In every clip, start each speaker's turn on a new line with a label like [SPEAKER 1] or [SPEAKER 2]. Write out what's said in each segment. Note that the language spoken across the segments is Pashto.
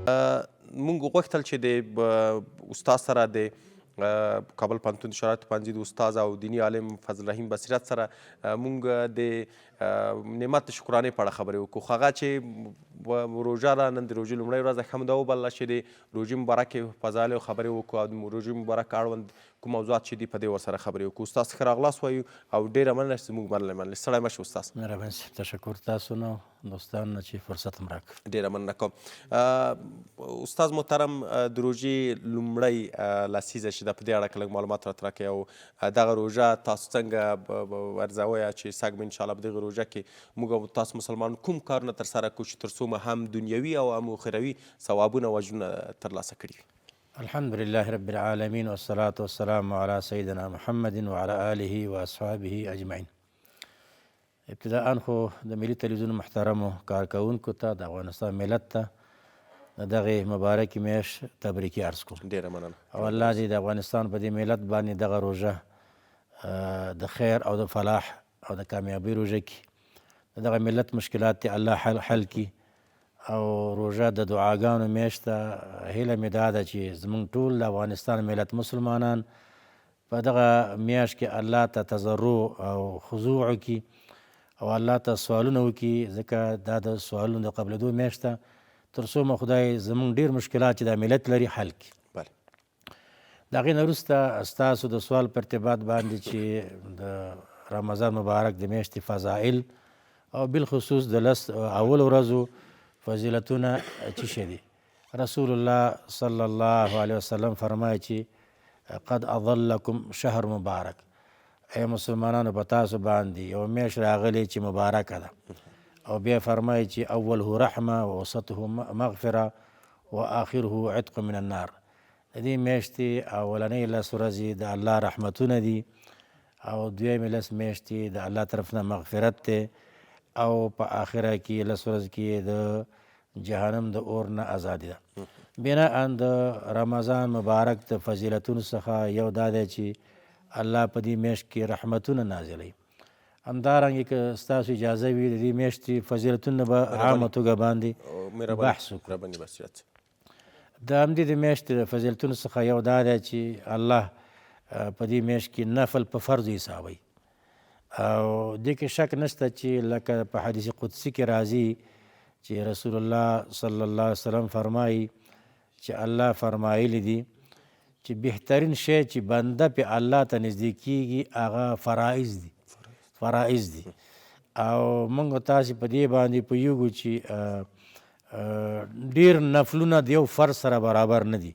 [SPEAKER 1] مونږ غوښتل چې د استاد سره د کابل پوهنتون د شرایطو پوهنځي د استاد او دیني عالم فضل رحیم بصیرت سره مونږ د نعمت د شکرانې په اړه خبرې وکړو. خو هغه چې روژه ده، نن د روژې لومړۍ ورځ ده، ښه موده وبلله چې د روژې مبارکې فضایلو خبرې وکړو او د روژې مبارک اړوند کوم موضوعات چې دي په دې ورسره خبرې وکړو. استاد ښه راغلاست وایو او ډېره مننه چې زموږ منلې. ستړی مه شئ استاد.
[SPEAKER 2] مهرباني صاحب، تشکر تاسو نه دوستانو نه چې فرصت هم راکړ.
[SPEAKER 1] ډېره مننه کوم. استاد محترم، د روژې لومړۍ لسیزه چې ده، په دې اړه که لږ معلومات راته راکړئ او دغه روژه تاسو څنګه ارزوئ چې سږ به انشاءالله په دغه روژه کې موږ او تاسو مسلمان کوم کارونه ترسره کړو چې تر څو مو هم دنیوي او هم اخروي ثوابونه او اجرونه ترلاسه کړي وي.
[SPEAKER 2] الحمد لله رب العالمين والصلاة والسلام على سيدنا محمد وعلى آله وأصحابه أجمعين. ابتداء خو د ملي تلویزیون محترمو کارکوونکو ته، د افغانستان ملت ته د دغې مبارکې میاشت تبریکي عرض کوم.
[SPEAKER 1] ډېره مننه.
[SPEAKER 2] او الله دې د افغانستان په دې ملت باندې دغه روژه د خیر او د فلاح او د کامیابۍ روژه کړي. د دغه ملت مشکلات دې الله حل کړي. او روژه د دعاګانو میاشت ده. هیله مې دا ده چې زموږ ټول د افغانستان ملت مسلمانان په دغه میاشت کې الله ته تضرع او خضوع وکړي او الله ته سوالونه وکړي، ځکه دا د سوالونو د قبلېدو میاشت ده، تر څو مو خدای زموږ ډېر مشکلات چې دا ملت لري حل کړي. د هغې نه وروسته ستاسو د سوال په ارتباط باندې چې د رمضان مبارک د میاشتې فضایل او بالخصوص د لس اولو ورځو فضیلتونه څه شي دي. رسول الله صلی الله علیه وسلم فرمایي چې قد اضلکم شهر مبارک، ای مسلمانانو په تاسو باندې یو میاشت راغلی چې مبارکه ده. او بیا فرمایي چې اوله رحمه ووسطه مغفره واخره عتق من النار. د دې میاشتې اولنۍ لس ورځې د الله رحمتونه دي او دویمې لس میاشتې د الله طرف نه مغفرت دی او په آخره کې لس ورځې کې د جهنم د اور نه ازادي ده. بناء د رمضان مبارک د فضیلتونو څخه یو دا دی چې الله په دې میاشت کې رحمتونه نازلوي. همدارنګه که ستاسو اجازه وي د دې میاشتې فضیلتونه به عامه توګه باندې بحث وکړو. د همدې د میاشتې د فضیلتونو څخه یو دا دی چې الله په دې میاشت کې نفل په فرض حسابوي. او دې کې شک نشته چې لکه په حدیث قدسي کې راځي چې رسول الله صلی الله علیه وسلم فرمایي چې الله فرمایلی دي چې بهترین شی چې بنده پې الله ته نږدې کېږي هغه فرائض دي. او موږ تاسې په دې باندې پوهېږو چې ډېر نفلونه د یو فرض سره برابر نه دي،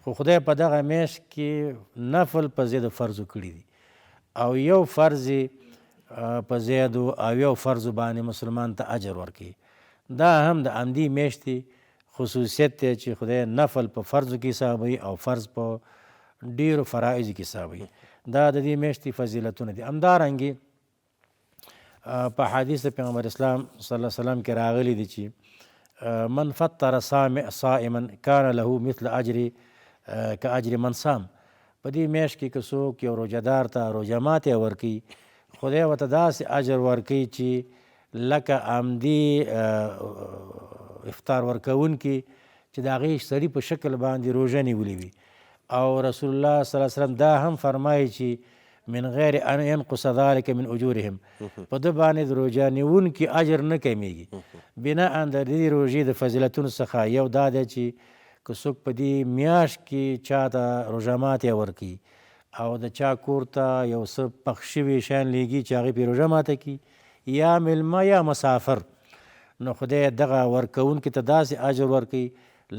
[SPEAKER 2] خو خدای په دغه میاشت کې نفل په ضد فرضو کړي دي او یو فرض په زیادو او یو فرض باندې مسلمان ته اجر ورکوي. دا هم د همدې میاشتې خصوصیت دی چې خدای نفل په فرضو کې حسابوي او فرض په ډېرو فرایضو کې حسابوي. دا د دې میاشتې فضیلتونه دي. همدارنګې په حدیث د پیغمبر اسلام صلی الله علیه وسلم کې راغلی دی چې من فطر صائما کان له مثل اجر کاجر من صام. په دې میاشت کې که څوک یو روژهدار ته روژه ماتې ورکوي، خدای ورته داسې اجر ورکوي چې لکه عمدي افطار ورکوونکي چې د هغې سړي په شکل باندې روژه نیولې وي. او رسول الله صلی الله علیه وسلم دا هم فرمایي چې من غیر ان ینقص ذلک من اجورهم، په ده باندې د روژه نیونکي اجر نه کمیږي. بناء د دې روژې د فضیلتونو څخه یو دا دی چې که څوک په دې میاشت کې چا ته روژه ماتې ورکوي او د چا کور ته یو څه پخ شوي شیان لیږي چې هغې پرې روژه ماته کړي، یا میلمه یا مسافر، نو خدای دغه ورکوونکي ته داسې اجر ورکوي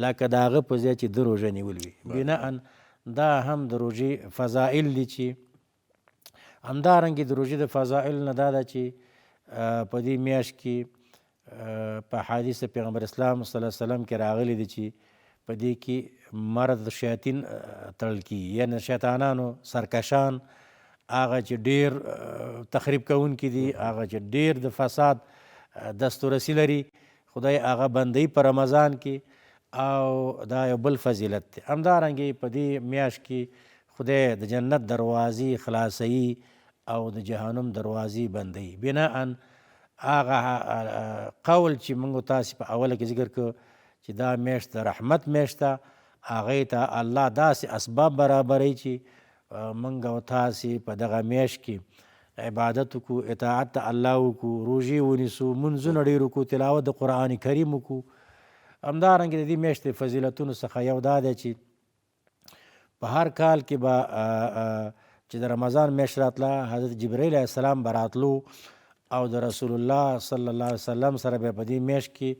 [SPEAKER 2] لکه د هغه په ځای چې ده روژه نیولې وي. بناء دا هم د روژې فضایل دي. چې همدارنګې د روژې د فضایل نه دا ده چې په دې میاشت کې په حدیث پیغمبر اسلام صلی الله علیه وسلم کې راغلی دی چې په دې کې مرض شیاطین تړل کېږي، یعنې شیطانانو سرکشان، هغه چې ډېر تخریب کوونکي دي، هغه چې ډېر د فساد دستورسی لري، خدای هغه بندوي په رمضان کې. او دا یو بل فضیلت دی. همدارنګې په دې میاشت کې خدای د جنت دروازې خلاصوي او د جهنم دروازې بندوي. بناء هغه قول چې موږ تاسې په اوله کې ذکر کړو چې دا میاشت د رحمت میاشت ده، هغې ته الله داسې اسباب برابروي چې موږ او تاسې په دغه میاشت کې عبادت وکړو، اطاعت د الله وکړو، روژې ونیسو، منځونه ډېر وکړو، تلاوت د قرآن کریم وکړو. همدارنګې د دې میاشتې فضیلتونو څخه یو دا دی چې په هر کال کې به چې د رمضان میاشت راتله، حضرت جبرائیل علیه السلام به راتلو او د رسول الله صلی الله علیه وسلم سره به په دې میاشت کې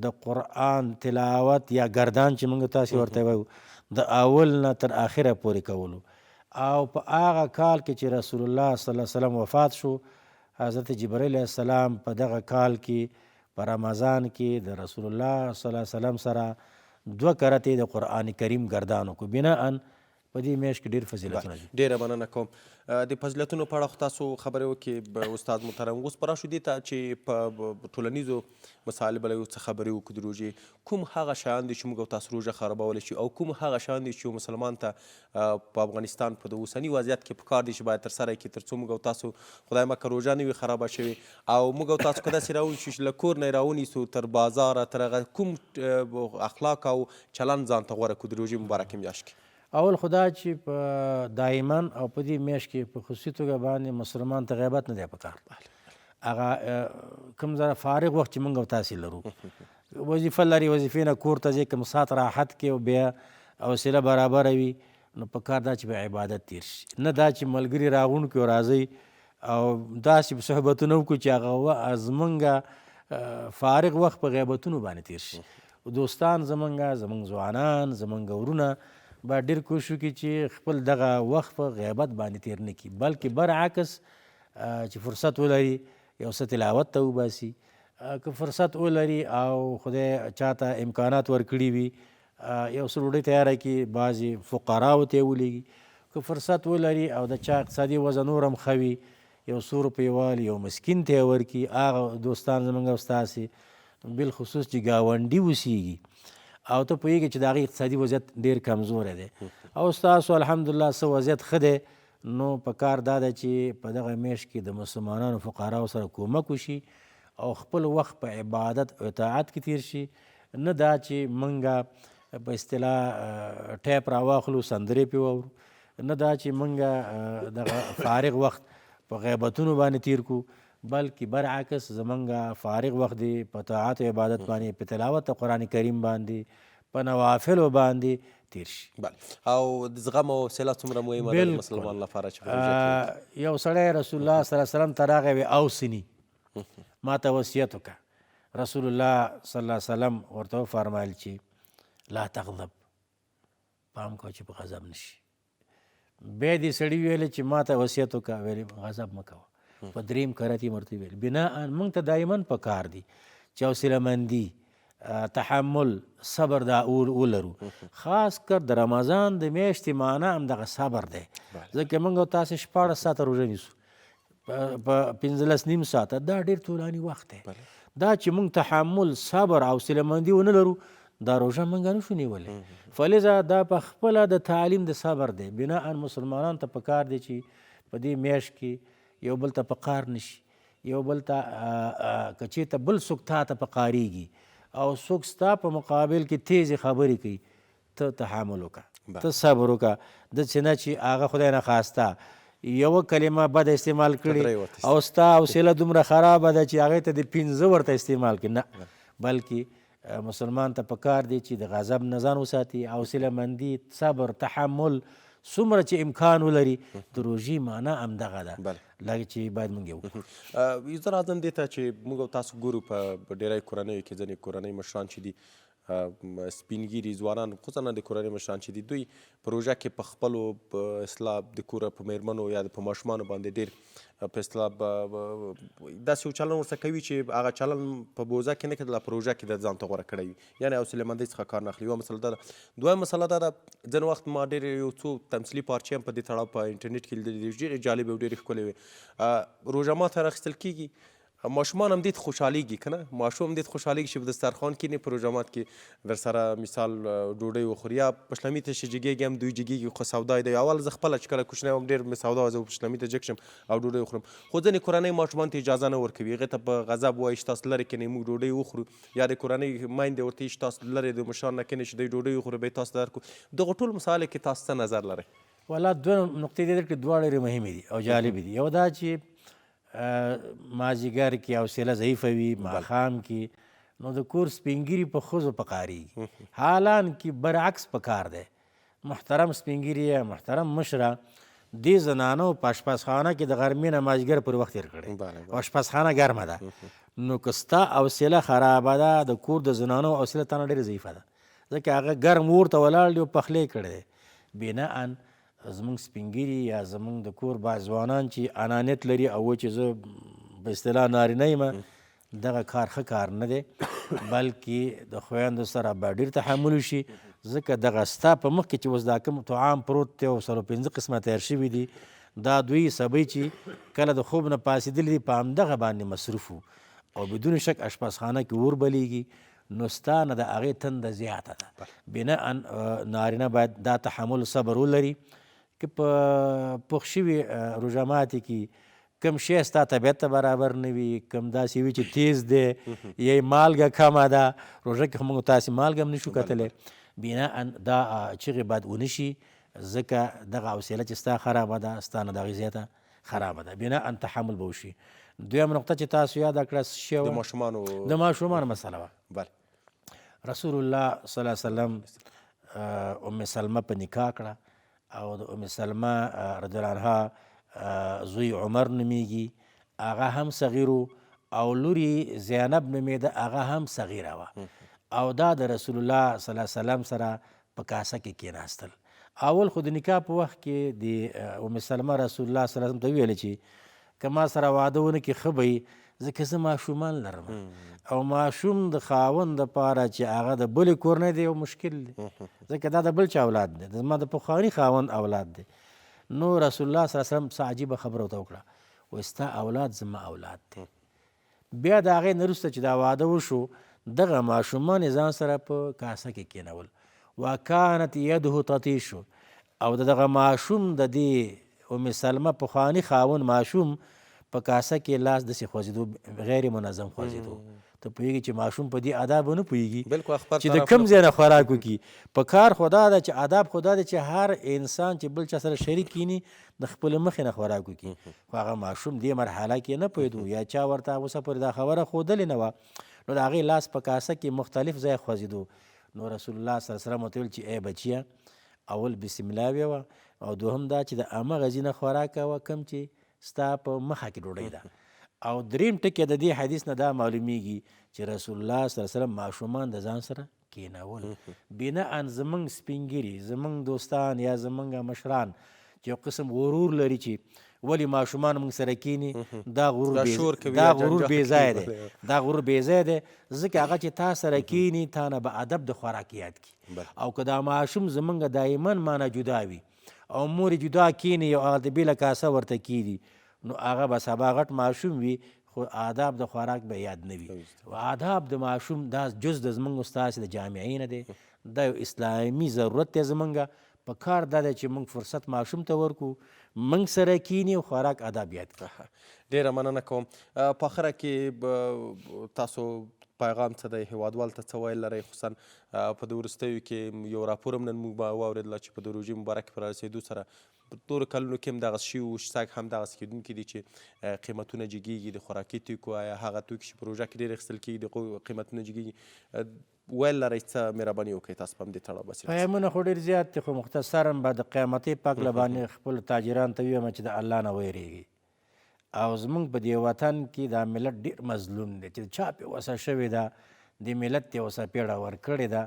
[SPEAKER 2] د قرآن تلاوت یا گردان چې موږ تاسې ورته وایو د اول نه تر آخره پورې کولو. او په هغه کال کې چې رسول الله صلی الله علیه وسلم وفات شو، حضرت جبرائیل علیه السلام په دغه کال کې په رمضان کې د رسول الله صلی الله علیه وسلم سره 2 کرتې د قرآن کریم گردان وکړو. بناءً په دې میاشت کې ډېر فضیلتونه دي.
[SPEAKER 1] ډېره مننه کوم. د فضیلتونو په اړه خو تاسو خبرې وکړې استاد محترم. اوس به راشو دې ته چې په ټولنیزو مسایلو به له یو څه خبرې وکړو د روژې. کوم هغه شیان دي چې موږ او تاسو روژه خرابولی شي، او کوم هغه شیان دي چې یو مسلمان ته په افغانستان په د اوسني وضعیت کې پکار دي چې باید ترسره کړي تر څو موږ او تاسو خدای مکړه روژه نه وي خرابه شوې، او موږ او تاسو که داسې راونیسو چې له کور نه یې راونیسو تر بازاره تر هغه کوم اخلاق او چلند ځان ته غوره کړو د روژې مبارکې میاشت کې؟
[SPEAKER 2] اول خدا چې په دایما او په دې میاشت کې په خصوصي توګه باندې مسلمان ته غیبت نه دی پکار. هغه کوم ځای فارغ وخت چې موږ او تاسې لرو، وظیفه لري، وظیفې نه کور ته ځي، کوم ساعت راحت کې او بیا حوصله برابره وي، نو پکار دا چې به عبادت تیر شي، نه دا چې ملګري راغونډ کړي او راځئ او داسې صحبتونه وکړو چې هغه زمونږ فارغ وخت په غیبتونو باندې تیر شي. دوستان زمونږ ځوانان زمونږ ورونه باید ډېر کوشش وکړي چې خپل دغه وخت په غیبت باندې تیر نه کړي، بلکې برعکس چې فرصت ولري یو څه تلاوت ته وباسي. که فرصت ولري او خدای چاته امکانات ورکړي وي یو څه ډوډۍ تیاره کړي، بعضې فقراو ته یې ولېږي. که فرصت ولري او د چا اقتصادي وضع نور هم ښه وي، یو څو روپۍ والی یو مسکین ته یې ورکړي. هغه دوستان زموږ او ستاسې بالخصوص چې ګاونډي اوسېږي او ته پوهېږې چې د هغې اقتصادي وضعیت ډېر کمزوری دی او ستاسو الحمدلله څه وضعیت ښه دی، نو په کار دا ده چې په دغه میاشت کې د مسلمانانو فقراو سره کومک وشي او خپل وخت په عبادت او اطاعت کې تیر شي. نه دا چې موږ په اصطلاح ټیپ راواخلو سندرې پې واورو، نه دا چې موږ دغه فارغ وخت په غیبتونو باندې تیر کړو، بلکې برعکس زمونږ فارغ وخت دی په طاعت او عبادت باندې، په تلاوت د قرآن کریم باندې، په نوافلو باندې تیر شي.
[SPEAKER 1] او د زغم او حوصله څومره مهمه ده د مسلمان لپاره چې په روژه کې؟
[SPEAKER 2] یو سړی رسول الله صلی الله علیه وسلم ته راغی، وی اوصني، ما ته وصیت وکړه. رسول الله صلی الله علیه وسلم ورته وفرمایل چې لا تغضب، پام کوه چې په غضب نشي. بیا دې سړي ویل چې ما ته وصیت وکړه، ویلې غضب مه کوه. په دریم کرت یې ورته ویل. بناءً موږ ته دایما پکار دي چې حوصله مندي، تحمل، صبر دا ولرو. خاص کر د رمضان د میاشتې معنا همدغه صبر دی، ځکه موږ او تاسې 14 ساعته روژه نیسو، په 15 نیم ساعته، دا ډېر طولاني وخت دی. دا چې موږ تحمل، صبر، حوصله مندي ونه لرو، دا روژه موږ نشو نیولی. فلذا دا په خپله د تعلیم د صبر دی. بناءً مسلمانانو ته پکار دی چې په دې میاشت کې یو بل ته پکار نشي، یو بل ته که چېرته بل څوک تا ته پکارېږي او څوک ستا په مقابل کې تیزې خبرې کوي، ته تحمل وکړه، ته صبر وکړه. داسې نه چې هغه خدای نخواسته یوه کلمه بده استعمال کړي او ستا حوصله دومره خرابه ده چې هغې ته د 15 ورته استعمال کړي. نه، بلکې مسلمان ته پکار دی چې د غضب نه ځان وساتي، حوصله مندي، صبر، تحمل، څومره چې امکان ولري. د روژې معنا همدغه ده لکه چې باید موږ یې وکړو.
[SPEAKER 1] زه راځم دې ته چې موږ او تاسو ګورو په ډېری کورنیو کې ځینې کورنۍ مشران چې دي سپین ږیري ځوانان، خصوصا د کورنۍ مشران چې دي، دوی په روژه کې په خپلو اصطلاح د کوره په میرمنو یا په ماشومانو باندې ډېر په اصطلاح داسې یو چلن ورسره کوي چې هغه چلن په بوزه کې نه کېدله، په روژه کې د ځان ته غوره کړی وي، یعنې حوصله مندۍ څخه کار نه اخلي. یوه مسله دا ده. دویمه مسله دا ده، ځینې وخت ما ډېر یو څو تمثیلي پارچې هم په دې تړاو په انټرنیټ کې لیدلي دي، ډېرې جالبې او ډېرې ښکلې وې. روژه ماته راخیستل کېږي ماشومان هم دې ته خوشحالېږي که نه ماشوم هم دې ته خوشحالېږي چې په دسترخوان کښېني په روژه مات کې در سره مثال ډوډۍ وخوري یا پشلمي ته چې جګېږي هم دوی جګېږي خو سودا یې دی اول زه خپله چې کله کوچنی وم ډېر مې سودا وه زه پشلمي ته جګ شم او ډوډۍ وخورم خو ځینې کورنۍ ماشومانو ته اجازه نه ورکوي هغې ته په غضب وایي چې تاسو لرې کښېنئ موږ ډوډۍ وخورو یا د کورنۍ میندې ورته وایي چې تاسو لرې د مشرانو نه کښېنئ چې دوی ډوډۍ وخوري به یې تاسو ته درکړو دغو ټولو مسایلو کې تاسو څه نظر لرئ
[SPEAKER 2] والا دوه نقطې دې درکړې دواړه ډېرې مهمې دي او جالبې دي یو دا چې مازدیګر کې حوصله ضعیفه وي ماښام کې نو د کور سپینګیري په ښځو پکارېږي حالان کې برعکس پکار دی محترم سپینګیري محترم مشره دې زنانو په اشپزخانه کې د غرمې نه مازدیګر پر وخت تېر کړی او اشپزخانه ګرمه ده نو که ستا حوصله خرابه ده د کور د زنانو حوصله تا نه ډېره ضعیفه ده ځکه هغه ګرم اور ته ولاړ دی او پخلی کړی دی بناءً زمونږ سپینګیري یا زمونږ د کور بعض ځوانان چې انانیت لري او چې زه په اصطلاح نارینه یم دغه کار ښه کار نه دی بلکې د خویندو سره باید ډېر تحمل وشي ځکه دغه ستا په مخ کې چې اوس دا کوم طعام پروت دی او 115 قسمه تیار شوي دي دا دوی سبی چې کله د خوب نه پاڅېدلي دي په همدغه باندې مصروف وو او بدون شک اشپزخانه کې اور بلیږي نو ستا نه د هغې تنده زیاته ده بناءً نارینه باید دا تحمل صبر ولري که په پوخ شوي روژه ماتې کې کم شی ستا طبیعت ته برابر نه وي کم داسې وي چې تیز دی یا یې مالګه کمه ده روژه کې خو موږ تاسې مالګه هم نشو کتلی بناءً دا چغې باید ونه شي ځکه دغه حوصله چې ستا خرابه ده ستا نه د هغې زیاته خرابه ده بناءً تحمل به وشي دویمه نقطه چې تاسو یاده کړه څه شی وه د ماشومانو مسله وه رسول الله صلی الله علیه وسلم ام سلمه په نکاح کړه او د ام سلمه رضی الله عنها زوی عمر نومیږي هغه هم صغیرو او لوري زینب نومېده هغه هم صغیره وه او دا د رسول الله صلی الله علیه وسلم سره په کاسه کې کېناستل اول خو د نکاح په وخت کې د ام سلمه رسول الله صلی الله علیه وسلم ته ویلې چې که ما سره واده ونه کړي ښه به وي ځکه زه ماشومان لرم او ماشوم د خاوند دپاره چې هغه د بلې کورنۍ دی یو مشکل دی ځکه دا د بل چا اولاد دی زما د پخواني خاوند اولاد دی نو رسول الله صلی الله علیه وسلم څه عجیبه خبره ورته وکړه وایي ستا اولاد زما اولاد دی بیا د هغې نه وروسته چې دا واده وشو دغه ماشومان یې ځان سره په کاسه کې کېنول وکانت یده تطیشو او دغه ماشوم د دې ام سلمه پخواني خاوند ماشوم په کاسه کې لاس داسې خوځېدو غیر منظم خوځېدو ته پوهېږي چې ماشوم په دې آداب نه پوهېږي چې د کوم ځای نه خوراک وکړي په کار خو دا ده چې آداب خو دا ده چې هر انسان چې بل چا سره شریک کینی د خپل مخې نه خوراک وکړي خو هغه ماشوم دې مرحله کې نه پوهېدو یا چا ورته اوسه پورې دا خبره ښودلې نه وه نو د هغې لاس په کاسه کې مختلف ځای خوځېدو نو رسول الله صلی الله علیه وسلم ورته ویل چې ای بچیه اول بسم الله ویوه او دوهم دا چې د همغه ځینه خوراک کوه کوم چې ستا په مخه کې ډوډۍ ده او دریم ټکی د دې حدیث نه دا معلومیږي چې رسول الله صلی الله علیه وسلم ماشومان د ځان سره کېنول بناءً زمونږ سپینګیري زمونږ دوستان یا زمونږ مشران چې یو قسم غرور لري چې ولې ماشومان موږ سره کېني دا غرور بې ځایه دی دا غرور بې ځایه دی ځکه هغه چې تا سره کېني تا نه به ادب د خوراک یاد کړي او که دا ماشوم زمونږ دایما مانه جدا وي او مور جدا کېني او هغه د بېله کاسه ورته کېږي نو هغه به سبا غټ ماشوم وي خو آداب د خوراک به یاد نه وي او آداب د ماشوم دا جز د زمونږ ستاسې د جامعې نه دی دا یو اسلامي ضرورت دی زمونږ په کار دا دی چې موږ فرصت ماشوم ته ورکړو موږ سره کینی او خوراک آداب یاد کړو
[SPEAKER 1] ډېره مننه کوم په اخره کې تاسو پیغام څه دی هیوادوال ته څه ویل لرئ خصوصا په د وروستیو کې یو راپور هم نن موږ واورېدله چې په د روژې مبارک په رارسېدو سره په تورو کلونو کې هم دغسې شوي وو شتګ هم دغسې کېدونکي دي چې قیمتونه جګېږي د خوراکي توکو یا هغه توکي چې په روژه کې ډېر اخیستل کېږي د قیمتونه جګېږي ویل لرئ څه مهرباني وکړئ تاسو په همدې تړاو بصیرت
[SPEAKER 2] پیغامونه خو ډېر زیات دي خو مختصراً به د قیامتي پاک له باندې خپلو تاجرانو ته ووایم چې د الله نه ویرېږي او زمونږ په دې وطن کې دا ملت ډېر مظلوم دی چې چا پې وسه شوې ده د ملت ته وسه پیړه ورکړې ده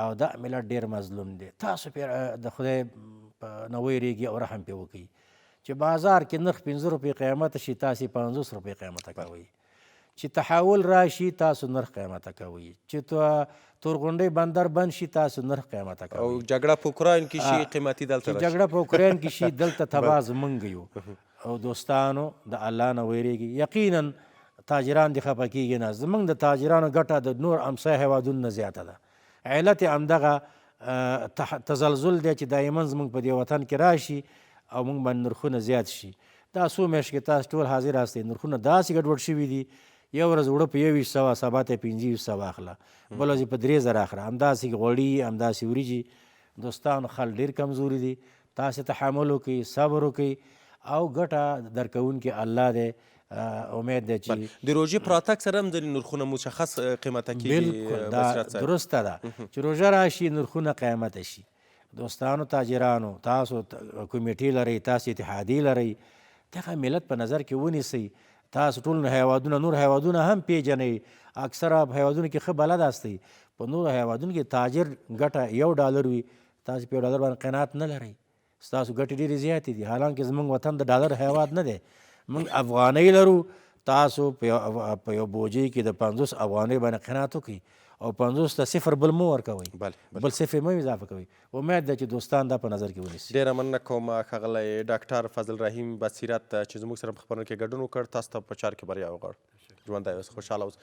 [SPEAKER 2] او دا ملت ډېر مظلوم دی تاسو پې د خدای نه ویرېږي او رحم پې وکړي چې بازار کې نرخ 15 روپۍ قیمته شي تاسې 50 روپۍ قیمته کوئ چې تحول راشي تاسو نرخ قیمته کوئ چې تورغونډۍ بندر بند شي تاسو نرخ قیمته کوئ
[SPEAKER 1] او جګړه په اوکراین کې شي قیمتي دلته راشي
[SPEAKER 2] جګړه په اوکراین کې شي دلته تباه زمونږ یو او دوستانو د الله نه ویرېږي یقینا تاجران دې خفه کېږي نه، زموږ د تاجرانو ګټه د نور امسا هیوادونو نه زیاته ده. علت یې همدغه تزلزل دی چې دایما زموږ په دې وطن کې راشي او موږ باندې نرخونه زیات شي. دا څو میاشتې کې تاسو ټول حاضر یاستئ، نرخونه داسې ګډوډ شوي دي، یو ورځ اوړه په 2100 سبا ته 2500 اخله، بله ورځ په 3000 اخله، همداسې غوړي، همداسې وریجې. دوستانو خل ډېر کمزوري دي، تاسې تحمل وکړئ، صبر وکړئ او ګټه درکوونکی الله دی. امید دی چې
[SPEAKER 1] د روژې په راتګ سره هم ځینې نرخونه مشخص قیمته کېږي.
[SPEAKER 2] بالکل دا درسته ده چې روژه راشي نرخونه قیمته شي. دوستانو تاجرانو، تاسو کمیټې لرئ، تاسو اتحادیې لرئ، دغه ملت په نظر کې ونیسئ. تاسو ټول هیوادونه، نور هیوادونه هم پیژنئ، اکثره هیوادونو کې ښه بلد هستئ. په نورو هیوادونو کې تاجر ګټه $1 وي، تاسو په $1 باندې قناعت نه لرئ، ستاسو ګټې ډېرې زیاتې دي. حالانکه زموږ وطن د ډالر هیواد نه دی، موږ افغانۍ لرو. تاسو په یو بوجۍ کې د 50 افغانۍ باندې قناعت وکړئ او 50 ته صفر بل مو ورکوئ، بل صفر مو اضافه کوئ. امید ده چې دوستان دا په نظر کې ونیسي.
[SPEAKER 1] ډېره مننه کوم ښاغلی ډاکټر فضل رحیم بصیرت چې زموږ سره په خپرونه کې ګډون وکړ. تاسو ته په چار کې بریا وغواړو. ژوندی اوسئ، خوشحاله اوسئ.